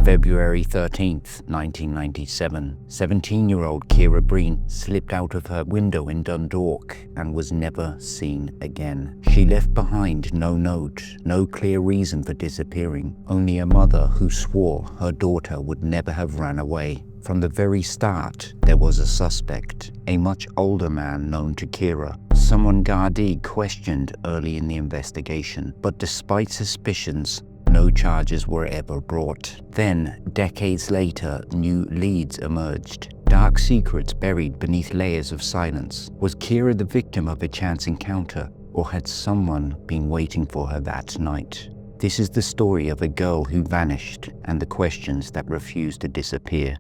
February 13th, 1997, 17-year-old Ciara Breen slipped out of her window in Dundalk and was never seen again. She left behind no note, no clear reason for disappearing, only a mother who swore her daughter would never have run away. From the very start, there was a suspect, a much older man known to Ciara, someone Gardaí questioned early in the investigation, but despite suspicions, no charges were ever brought. Then, decades later, new leads emerged. Dark secrets buried beneath layers of silence. Was Ciara the victim of a chance encounter, or had someone been waiting for her that night? This is the story of a girl who vanished and the questions that refused to disappear.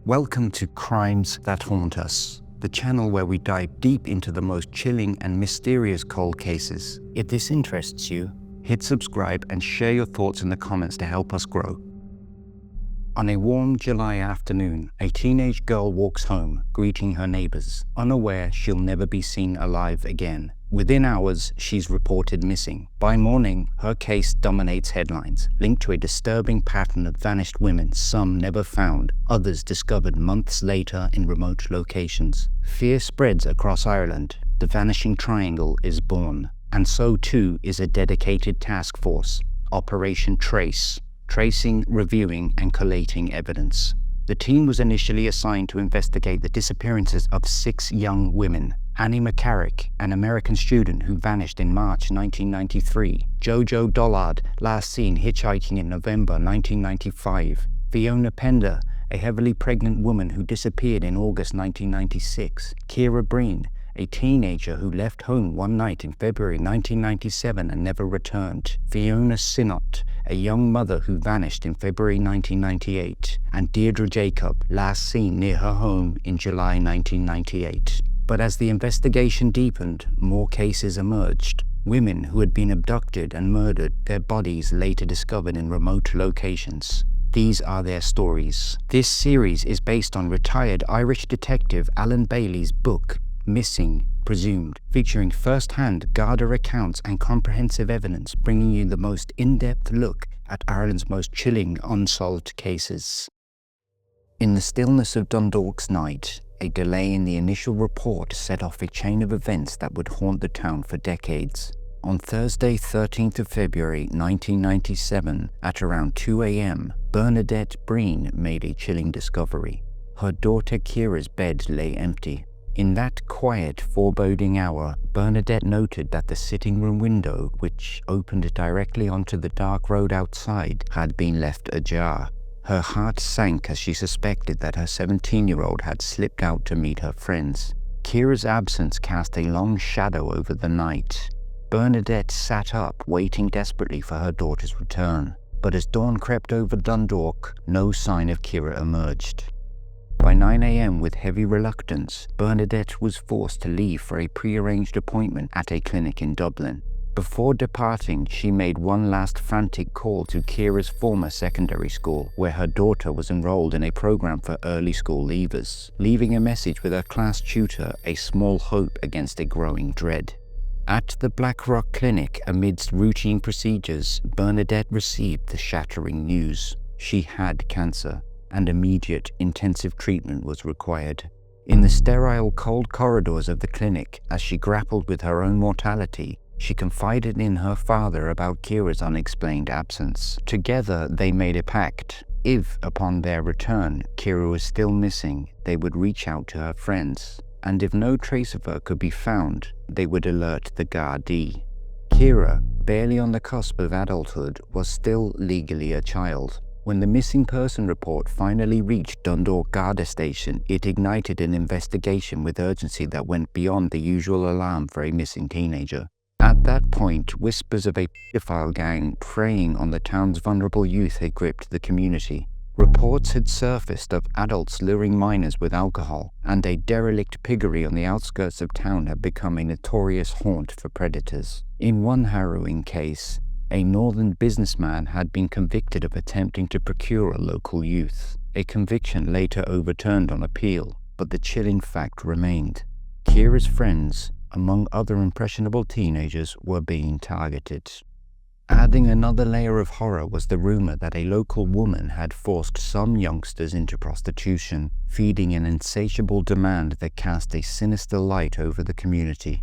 Welcome to Crimes That Haunt Us, the channel where we dive deep into the most chilling and mysterious cold cases. If this interests you, hit subscribe and share your thoughts in the comments to help us grow. On a warm July afternoon, a teenage girl walks home, greeting her neighbors, unaware she'll never be seen alive again. Within hours, she's reported missing. By morning, her case dominates headlines, linked to a disturbing pattern of vanished women, some never found, others discovered months later in remote locations. Fear spreads across Ireland. The Vanishing Triangle is born. And so too is a dedicated task force, Operation Trace, tracing, reviewing, and collating evidence. The team was initially assigned to investigate the disappearances of 6 young women: Annie McCarrick, an American student who vanished in March 1993, Jojo Dollard, last seen hitchhiking in November 1995, Fiona Pender, a heavily pregnant woman who disappeared in August 1996, Ciara Breen, a teenager who left home one night in February 1997 and never returned, Fiona Sinnott, a young mother who vanished in February 1998, and Deirdre Jacob, last seen near her home in July 1998. But as the investigation deepened, more cases emerged. Women who had been abducted and murdered, their bodies later discovered in remote locations. These are their stories. This series is based on retired Irish detective Alan Bailey's book, Missing, Presumed, featuring first-hand Garda accounts and comprehensive evidence, bringing you the most in-depth look at Ireland's most chilling unsolved cases. In the stillness of Dundalk's night, a delay in the initial report set off a chain of events that would haunt the town for decades. On Thursday, 13th of February 1997, at around 2 a.m., Bernadette Breen made a chilling discovery. Her daughter Ciara's bed lay empty. In that quiet, foreboding hour, Bernadette noted that the sitting room window, which opened directly onto the dark road outside, had been left ajar. Her heart sank as she suspected that her 17-year-old had slipped out to meet her friends. Ciara's absence cast a long shadow over the night. Bernadette sat up, waiting desperately for her daughter's return. But as dawn crept over Dundalk, no sign of Ciara emerged. By 9 a.m. with heavy reluctance, Bernadette was forced to leave for a pre-arranged appointment at a clinic in Dublin. Before departing, she made one last frantic call to Ciara's former secondary school, where her daughter was enrolled in a program for early school leavers, leaving a message with her class tutor, a small hope against a growing dread. At the Blackrock Clinic, amidst routine procedures, Bernadette received the shattering news. She had cancer, and immediate intensive treatment was required. In the sterile, cold corridors of the clinic, as she grappled with her own mortality, she confided in her father about Ciara's unexplained absence. Together, they made a pact. If, upon their return, Ciara was still missing, they would reach out to her friends, and if no trace of her could be found, they would alert the Gardaí. Ciara, barely on the cusp of adulthood, was still legally a child. When the missing person report finally reached Dundalk Garda Station, it ignited an investigation with urgency that went beyond the usual alarm for a missing teenager. At that point, whispers of a pedophile gang preying on the town's vulnerable youth had gripped the community. Reports had surfaced of adults luring minors with alcohol, and a derelict piggery on the outskirts of town had become a notorious haunt for predators. In one harrowing case, a northern businessman had been convicted of attempting to procure a local youth. A conviction later overturned on appeal, but the chilling fact remained. Ciara's friends, among other impressionable teenagers, were being targeted. Adding another layer of horror was the rumor that a local woman had forced some youngsters into prostitution, feeding an insatiable demand that cast a sinister light over the community.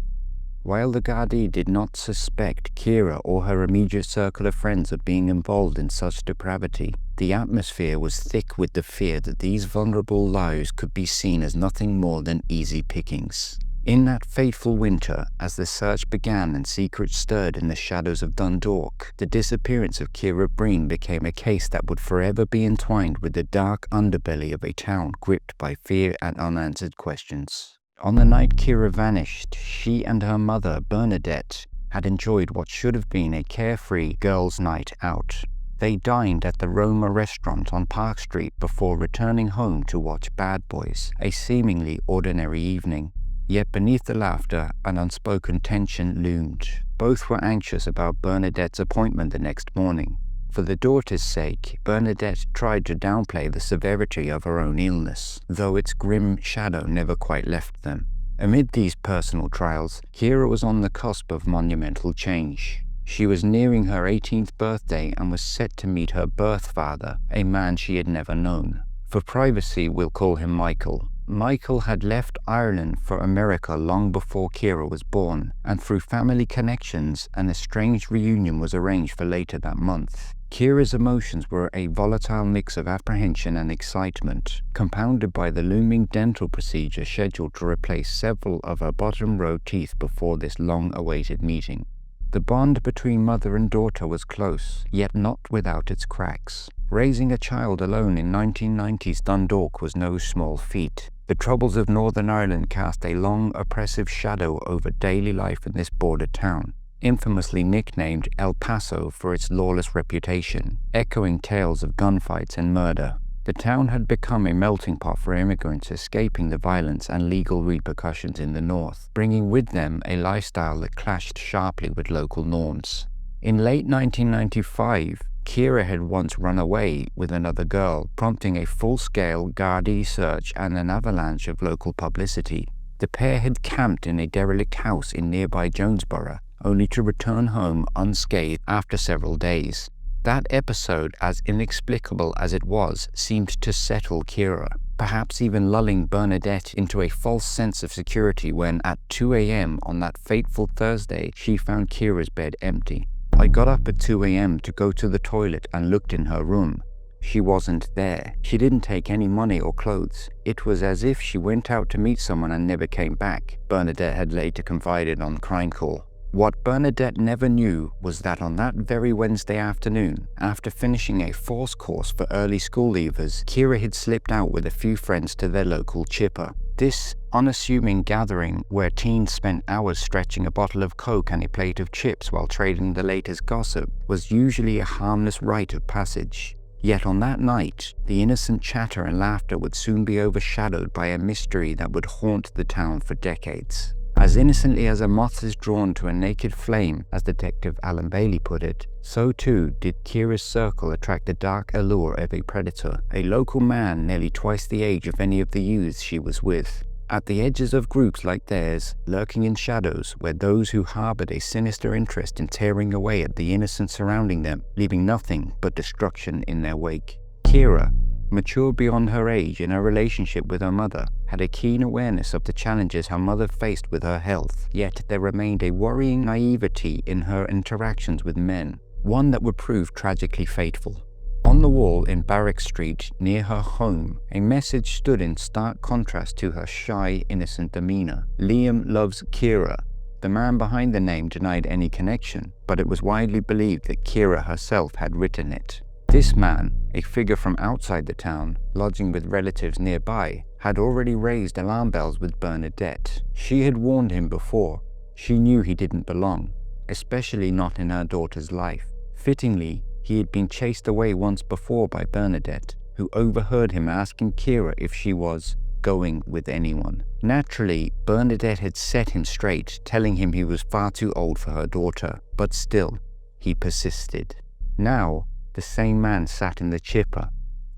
While the Gardaí did not suspect Ciara or her immediate circle of friends of being involved in such depravity, the atmosphere was thick with the fear that these vulnerable lives could be seen as nothing more than easy pickings. In that fateful winter, as the search began and secrets stirred in the shadows of Dundalk, the disappearance of Ciara Breen became a case that would forever be entwined with the dark underbelly of a town gripped by fear and unanswered questions. On the night Ciara vanished, she and her mother, Bernadette, had enjoyed what should have been a carefree girls' night out. They dined at the Roma restaurant on Park Street before returning home to watch Bad Boys, a seemingly ordinary evening. Yet beneath the laughter, an unspoken tension loomed. Both were anxious about Bernadette's appointment the next morning. For the daughter's sake, Bernadette tried to downplay the severity of her own illness, though its grim shadow never quite left them. Amid these personal trials, Ciara was on the cusp of monumental change. She was nearing her 18th birthday and was set to meet her birth father, a man she had never known. For privacy, we'll call him Michael. Michael had left Ireland for America long before Ciara was born, and through family connections, an estranged reunion was arranged for later that month. Ciara's emotions were a volatile mix of apprehension and excitement, compounded by the looming dental procedure scheduled to replace several of her bottom row teeth before this long-awaited meeting. The bond between mother and daughter was close, yet not without its cracks. Raising a child alone in 1990s Dundalk was no small feat. The troubles of Northern Ireland cast a long, oppressive shadow over daily life in this border town, infamously nicknamed El Paso for its lawless reputation, echoing tales of gunfights and murder. The town had become a melting pot for immigrants escaping the violence and legal repercussions in the north, bringing with them a lifestyle that clashed sharply with local norms. In late 1995, Ciara had once run away with another girl, prompting a full-scale Gardaí search and an avalanche of local publicity. The pair had camped in a derelict house in nearby Jonesboro, only to return home unscathed after several days. That episode, as inexplicable as it was, seemed to settle Ciara, perhaps even lulling Bernadette into a false sense of security when, at 2 a.m. on that fateful Thursday, she found Ciara's bed empty. "I got up at 2 a.m. to go to the toilet and looked in her room. She wasn't there. She didn't take any money or clothes. It was as if she went out to meet someone and never came back," Bernadette had later confided on Crime Call. What Bernadette never knew was that on that very Wednesday afternoon, after finishing a force course for early school leavers, Ciara had slipped out with a few friends to their local chipper. This unassuming gathering, where teens spent hours stretching a bottle of Coke and a plate of chips while trading the latest gossip, was usually a harmless rite of passage. Yet on that night, the innocent chatter and laughter would soon be overshadowed by a mystery that would haunt the town for decades. As innocently as a moth is drawn to a naked flame, as Detective Alan Bailey put it, so too did Ciara's circle attract the dark allure of a predator, a local man nearly twice the age of any of the youths she was with. At the edges of groups like theirs, lurking in shadows, were those who harbored a sinister interest in tearing away at the innocent surrounding them, leaving nothing but destruction in their wake. Ciara, mature beyond her age in her relationship with her mother, had a keen awareness of the challenges her mother faced with her health, yet there remained a worrying naivety in her interactions with men, one that would prove tragically fateful. On the wall in Barrack Street, near her home, a message stood in stark contrast to her shy, innocent demeanor. "Liam loves Ciara." The man behind the name denied any connection, but it was widely believed that Ciara herself had written it. This man, a figure from outside the town, lodging with relatives nearby, had already raised alarm bells with Bernadette. She had warned him before. She knew he didn't belong, especially not in her daughter's life. Fittingly, he had been chased away once before by Bernadette, who overheard him asking Ciara if she was going with anyone. Naturally, Bernadette had set him straight, telling him he was far too old for her daughter, but still, he persisted. Now, the same man sat in the chipper,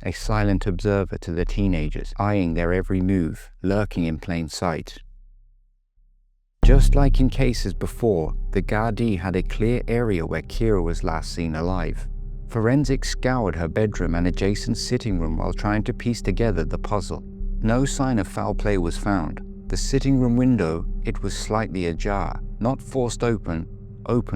a silent observer to the teenagers, eyeing their every move, lurking in plain sight. Just like in cases before, the Gardaí had a clear area where Ciara was last seen alive. Forensics scoured her bedroom and adjacent sitting room while trying to piece together the puzzle. No sign of foul play was found. The sitting room window, it was slightly ajar, not forced open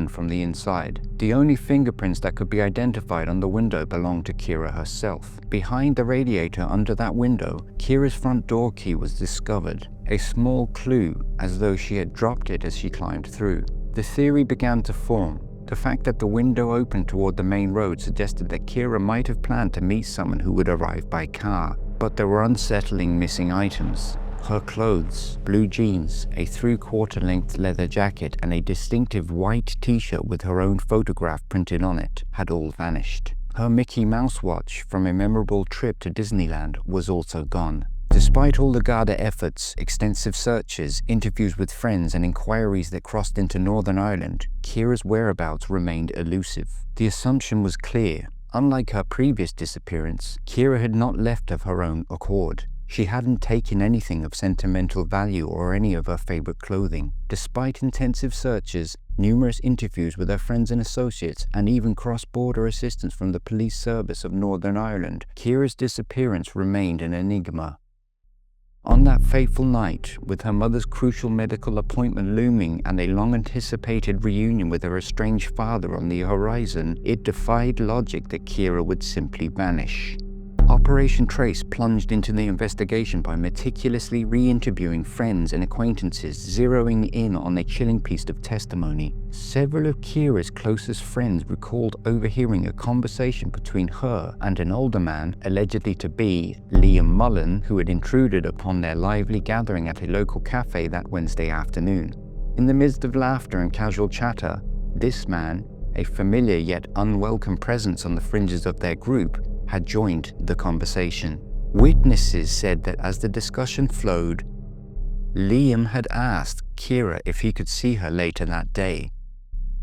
from the inside. The only fingerprints that could be identified on the window belonged to Ciara herself. Behind the radiator under that window, Ciara's front door key was discovered, a small clue as though she had dropped it as she climbed through. The theory began to form. The fact that the window opened toward the main road suggested that Ciara might have planned to meet someone who would arrive by car, but there were unsettling missing items. Her clothes, blue jeans, a 3/4 length leather jacket, and a distinctive white t-shirt with her own photograph printed on it had all vanished. Her Mickey Mouse watch from a memorable trip to Disneyland was also gone. Despite all the Garda efforts, extensive searches, interviews with friends, and inquiries that crossed into Northern Ireland, Ciara's whereabouts remained elusive. The assumption was clear. Unlike her previous disappearance, Ciara had not left of her own accord. She hadn't taken anything of sentimental value or any of her favorite clothing. Despite intensive searches, numerous interviews with her friends and associates, and even cross-border assistance from the police service of Northern Ireland, Ciara's disappearance remained an enigma. On that fateful night, with her mother's crucial medical appointment looming and a long-anticipated reunion with her estranged father on the horizon, it defied logic that Ciara would simply vanish. Operation Trace plunged into the investigation by meticulously re-interviewing friends and acquaintances, zeroing in on a chilling piece of testimony. Several of Ciara's closest friends recalled overhearing a conversation between her and an older man, allegedly to be Liam Mullen, who had intruded upon their lively gathering at a local cafe that Wednesday afternoon. In the midst of laughter and casual chatter, this man, a familiar yet unwelcome presence on the fringes of their group, had joined the conversation. Witnesses said that as the discussion flowed, Liam had asked Ciara if he could see her later that day.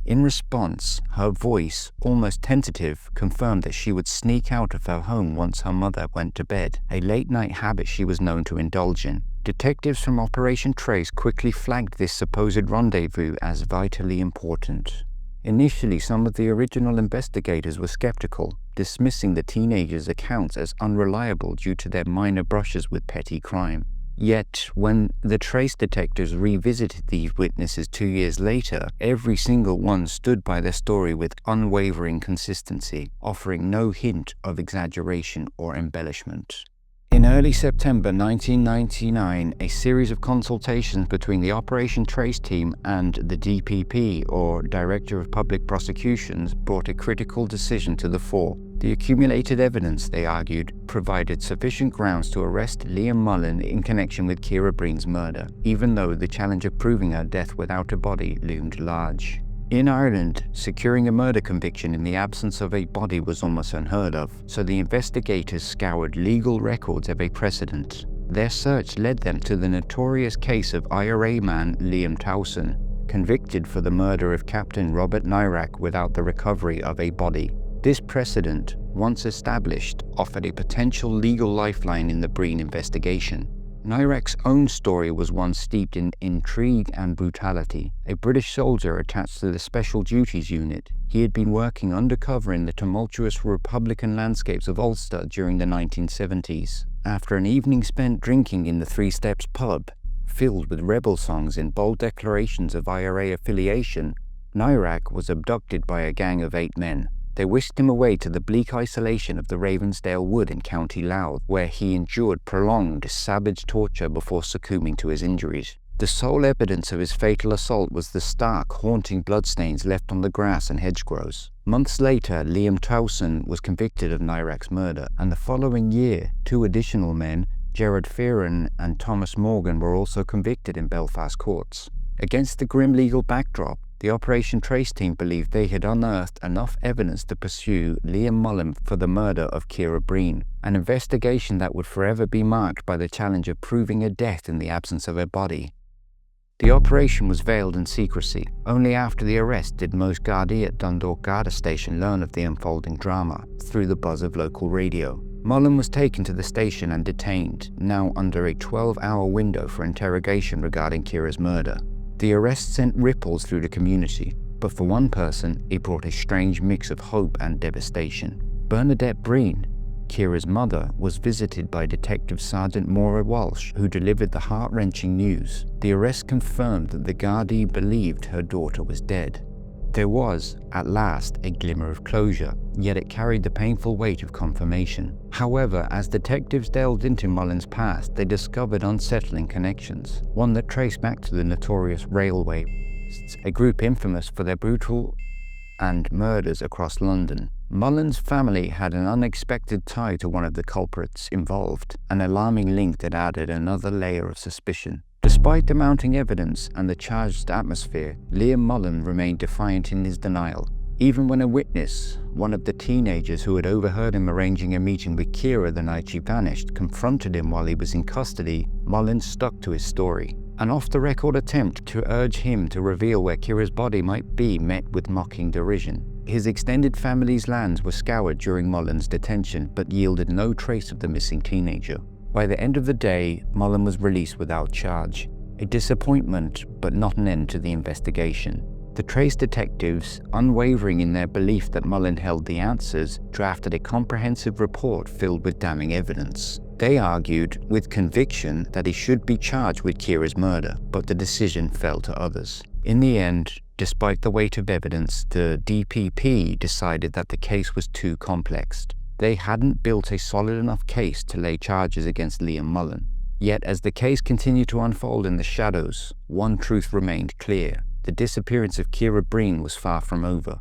In response, her voice, almost tentative, confirmed that she would sneak out of her home once her mother went to bed, a late-night habit she was known to indulge in. Detectives from Operation Trace quickly flagged this supposed rendezvous as vitally important. Initially, some of the original investigators were skeptical, dismissing the teenagers' accounts as unreliable due to their minor brushes with petty crime. Yet, when the Trace detectives revisited these witnesses 2 years later, every single one stood by their story with unwavering consistency, offering no hint of exaggeration or embellishment. In early September 1999, a series of consultations between the Operation Trace team and the DPP, or Director of Public Prosecutions, brought a critical decision to the fore. The accumulated evidence, they argued, provided sufficient grounds to arrest Liam Mullen in connection with Ciara Breen's murder, even though the challenge of proving her death without a body loomed large. In Ireland, securing a murder conviction in the absence of a body was almost unheard of, so the investigators scoured legal records of a precedent. Their search led them to the notorious case of IRA man Liam Towson, convicted for the murder of Captain Robert Nyrak without the recovery of a body. This precedent, once established, offered a potential legal lifeline in the Breen investigation. Nyrak's own story was one steeped in intrigue and brutality. A British soldier attached to the Special Duties Unit, he had been working undercover in the tumultuous Republican landscapes of Ulster during the 1970s. After an evening spent drinking in the Three Steps pub, filled with rebel songs and bold declarations of IRA affiliation, Nyrak was abducted by a gang of 8 men. They whisked him away to the bleak isolation of the Ravensdale Wood in County Louth, where he endured prolonged, savage torture before succumbing to his injuries. The sole evidence of his fatal assault was the stark, haunting bloodstains left on the grass and hedgerows. Months later, Liam Towson was convicted of Nyrak's murder, and the following year, 2 additional men, Gerard Fearon and Thomas Morgan, were also convicted in Belfast courts. Against the grim legal backdrop, the Operation Trace team believed they had unearthed enough evidence to pursue Liam Mullen for the murder of Ciara Breen, an investigation that would forever be marked by the challenge of proving a death in the absence of a body. The operation was veiled in secrecy. Only after the arrest did most Gardaí at Dundalk Garda Station learn of the unfolding drama, through the buzz of local radio. Mullen was taken to the station and detained, now under a 12-hour window for interrogation regarding Ciara's murder. The arrest sent ripples through the community, but for one person, it brought a strange mix of hope and devastation. Bernadette Breen, Ciara's mother, was visited by Detective Sergeant Maura Walsh, who delivered the heart-wrenching news. The arrest confirmed that the Gardaí believed her daughter was dead. There was, at last, a glimmer of closure, yet it carried the painful weight of confirmation. However, as detectives delved into Mullen's past, they discovered unsettling connections, one that traced back to the notorious railway, a group infamous for their brutal and murders across London. Mullen's family had an unexpected tie to one of the culprits involved, an alarming link that added another layer of suspicion. Despite the mounting evidence and the charged atmosphere, Liam Mullen remained defiant in his denial. Even when a witness, one of the teenagers who had overheard him arranging a meeting with Ciara the night she vanished, confronted him while he was in custody, Mullen stuck to his story. An off-the-record attempt to urge him to reveal where Ciara's body might be met with mocking derision. His extended family's lands were scoured during Mullen's detention, but yielded no trace of the missing teenager. By the end of the day, Mullen was released without charge. A disappointment, but not an end to the investigation. The Trace detectives, unwavering in their belief that Mullen held the answers, drafted a comprehensive report filled with damning evidence. They argued, with conviction, that he should be charged with Ciara's murder, but the decision fell to others. In the end, despite the weight of evidence, the DPP decided that the case was too complex. They hadn't built a solid enough case to lay charges against Liam Mullen. Yet as the case continued to unfold in the shadows, one truth remained clear. The disappearance of Ciara Breen was far from over.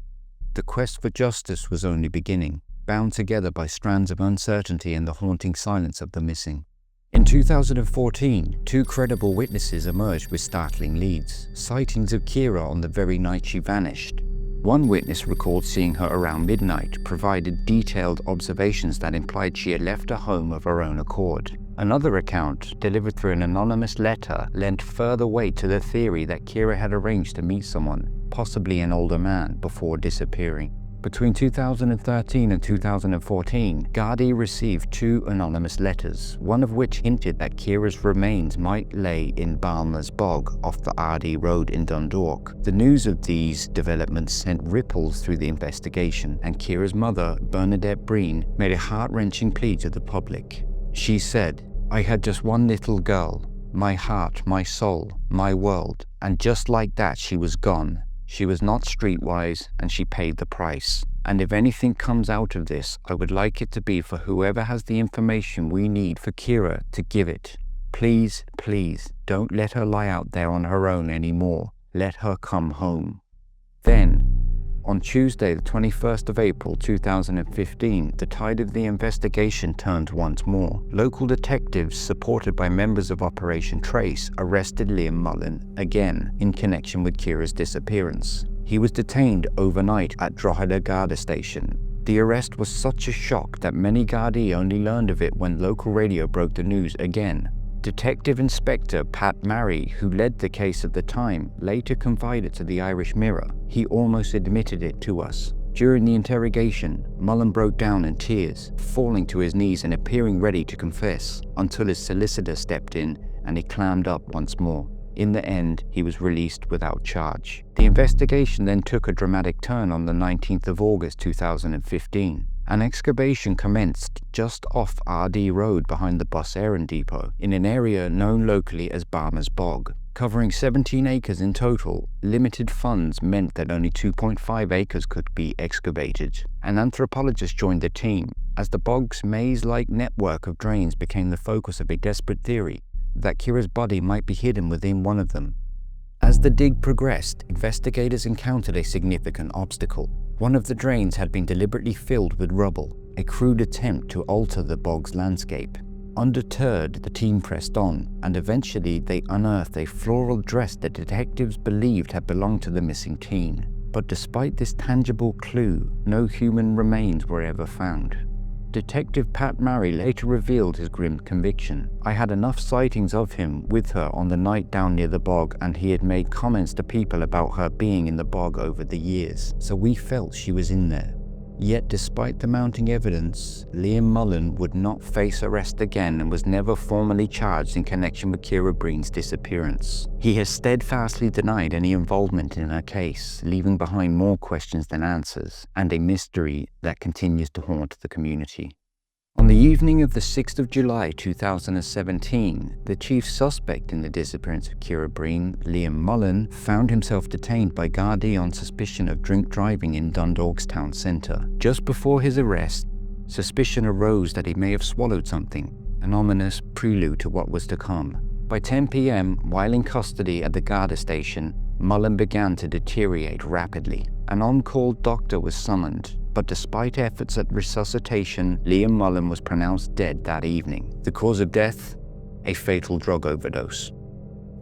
The quest for justice was only beginning, bound together by strands of uncertainty and the haunting silence of the missing. In 2014, two credible witnesses emerged with startling leads, sightings of Ciara on the very night she vanished. One witness recalled seeing her around midnight, provided detailed observations that implied she had left her home of her own accord. Another account, delivered through an anonymous letter, lent further weight to the theory that Ciara had arranged to meet someone, possibly an older man, before disappearing. Between 2013 and 2014, Gardaí received two anonymous letters, one of which hinted that Ciara's remains might lay in Balmers Bog off the RD Road in Dundalk. The news of these developments sent ripples through the investigation, and Ciara's mother, Bernadette Breen, made a heart-wrenching plea to the public. She said, "I had just one little girl, my heart, my soul, my world, and just like that she was gone. She was not streetwise, and she paid the price. And if anything comes out of this, I would like it to be for whoever has the information we need for Ciara to give it. Please, please, don't let her lie out there on her own anymore. Let her come home." Then, on Tuesday, the 21st of April 2015, the tide of the investigation turned once more. Local detectives, supported by members of Operation Trace, arrested Liam Mullen again in connection with Ciara's disappearance. He was detained overnight at Drogheda Garda Station. The arrest was such a shock that many Gardaí only learned of it when local radio broke the news again. Detective Inspector Pat Marry, who led the case at the time, later confided to the Irish Mirror. He almost admitted it to us. During the interrogation, Mullen broke down in tears, falling to his knees and appearing ready to confess, until his solicitor stepped in and he clammed up once more. In the end, he was released without charge. The investigation then took a dramatic turn on the 19th of August 2015. An excavation commenced just off RD Road behind the bus errand depot, in an area known locally as Balmers Bog. Covering 17 acres in total, limited funds meant that only 2.5 acres could be excavated. An anthropologist joined the team, as the bog's maze-like network of drains became the focus of a desperate theory that Ciara's body might be hidden within one of them. As the dig progressed, investigators encountered a significant obstacle. One of the drains had been deliberately filled with rubble, a crude attempt to alter the bog's landscape. Undeterred, the team pressed on, and eventually they unearthed a floral dress that detectives believed had belonged to the missing teen. But despite this tangible clue, no human remains were ever found. Detective Pat Marry later revealed his grim conviction. "I had enough sightings of him with her on the night down near the bog, and he had made comments to people about her being in the bog over the years, so we felt she was in there." Yet despite the mounting evidence, Liam Mullen would not face arrest again and was never formally charged in connection with Ciara Breen's disappearance. He has steadfastly denied any involvement in her case, leaving behind more questions than answers, and a mystery that continues to haunt the community. On the evening of the 6th of July 2017, the chief suspect in the disappearance of Ciara Breen, Liam Mullen, found himself detained by Gardaí on suspicion of drink driving in Dundalk Town centre. Just before his arrest, suspicion arose that he may have swallowed something, an ominous prelude to what was to come. By 10 p.m, while in custody at the Garda station, Mullen began to deteriorate rapidly. An on-call doctor was summoned, but despite efforts at resuscitation, Liam Mullen was pronounced dead that evening. The cause of death? A fatal drug overdose.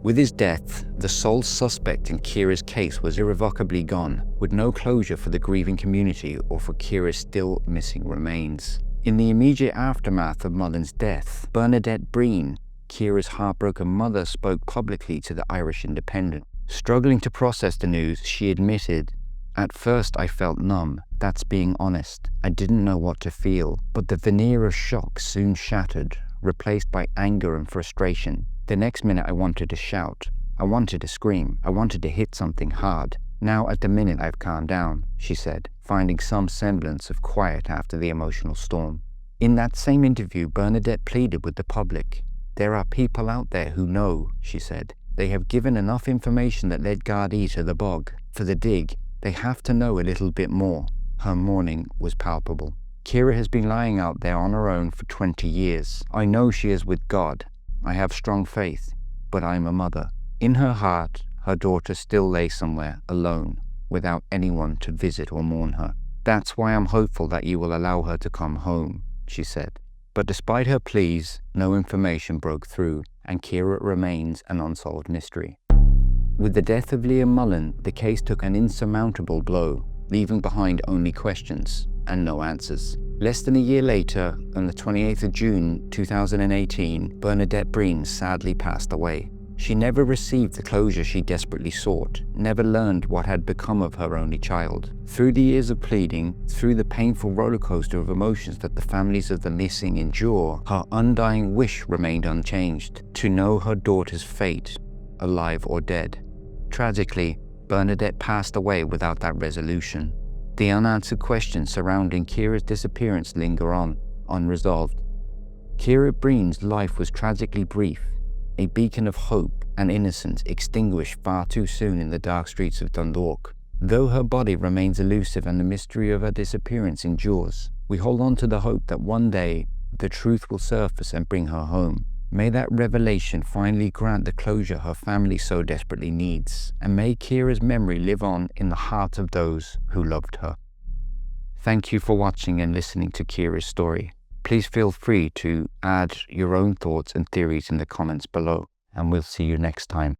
With his death, the sole suspect in Ciara's case was irrevocably gone, with no closure for the grieving community or for Ciara's still missing remains. In the immediate aftermath of Mullen's death, Bernadette Breen, Ciara's heartbroken mother, spoke publicly to the Irish Independent. Struggling to process the news, she admitted, "At first I felt numb, that's being honest. I didn't know what to feel, but the veneer of shock soon shattered, replaced by anger and frustration. The next minute I wanted to shout. I wanted to scream. I wanted to hit something hard. Now at the minute I've calmed down," she said, finding some semblance of quiet after the emotional storm. In that same interview, Bernadette pleaded with the public. "There are people out there who know," she said. "They have given enough information that led Gardaí to the bog. For the dig, they have to know a little bit more." Her mourning was palpable. "Ciara has been lying out there on her own for 20 years. I know she is with God. I have strong faith, but I'm a mother. In her heart, her daughter still lay somewhere, alone, without anyone to visit or mourn her. That's why I'm hopeful that you will allow her to come home," she said. But despite her pleas, no information broke through, and Ciara remains an unsolved mystery. With the death of Liam Mullen, the case took an insurmountable blow, leaving behind only questions and no answers. Less than a year later, on the 28th of June 2018, Bernadette Breen sadly passed away. She never received the closure she desperately sought, never learned what had become of her only child. Through the years of pleading, through the painful rollercoaster of emotions that the families of the missing endure, her undying wish remained unchanged: to know her daughter's fate, alive or dead. Tragically, Bernadette passed away without that resolution. The unanswered questions surrounding Ciara's disappearance linger on, unresolved. Ciara Breen's life was tragically brief, a beacon of hope and innocence extinguished far too soon in the dark streets of Dundalk. Though her body remains elusive and the mystery of her disappearance endures, we hold on to the hope that one day the truth will surface and bring her home. May that revelation finally grant the closure her family so desperately needs, and may Ciara's memory live on in the heart of those who loved her. Thank you for watching and listening to Ciara's story. Please feel free to add your own thoughts and theories in the comments below, and we'll see you next time.